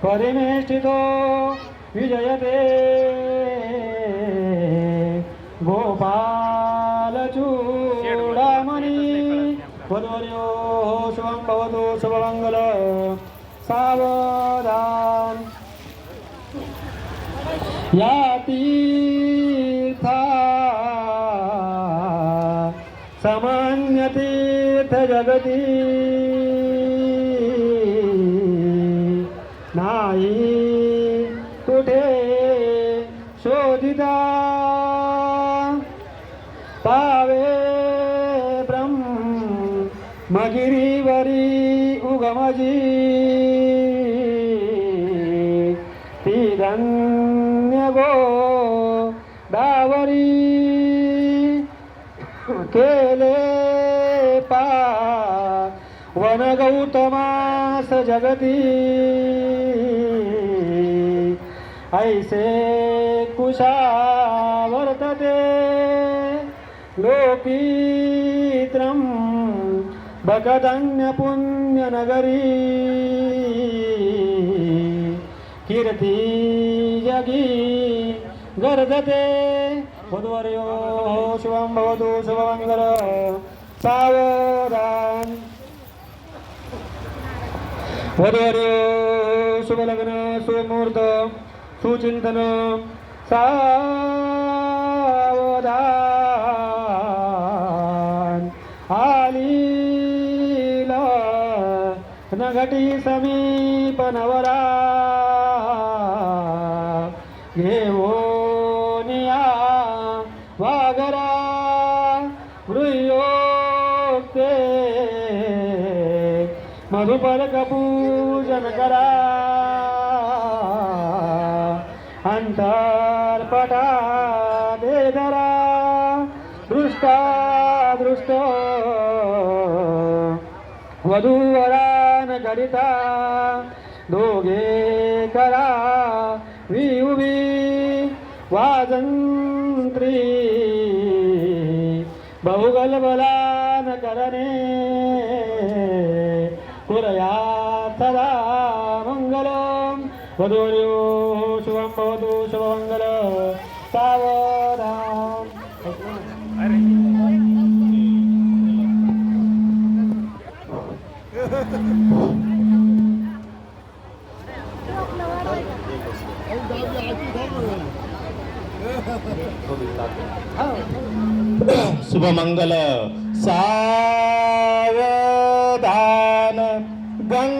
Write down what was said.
परिनिष्ठितो विजयते गोपालचूडामणि वधूर्यो शुभं भवतु शुभमंगल सावधान या तीर्था सामान्य तीर्थ जगती नाही कुठे शोधिता पावे ब्रह्मगिरीवरी उगमजी ती धन्य गोदावरी केले पावन गौतमास जगती ऐसे कुशावर्तते लोकीत्रं भगदन्य पुण्यनगरी कीर्ती जगी गर्जते वधूवर्यो शुभं भवतु शुभमंगल सावधान वधूवर्यो शुभलग्न सुमुहूर्त सुचिंतन सावधान आलीला नघटी समीप नवरा घेवोनिया वागरा गृह्योक्ते मधुपलक पूजन करा अंतर्पटा देधरा दृष्टा दृष्ट वधूवरान करिता दोघे करा विउभी वाजंत्री बहुगलबलान करणे कुरया सदा मंगलम वधूर्यो शुभं भवतु शुभमंगल सावधान शुभमंगल सा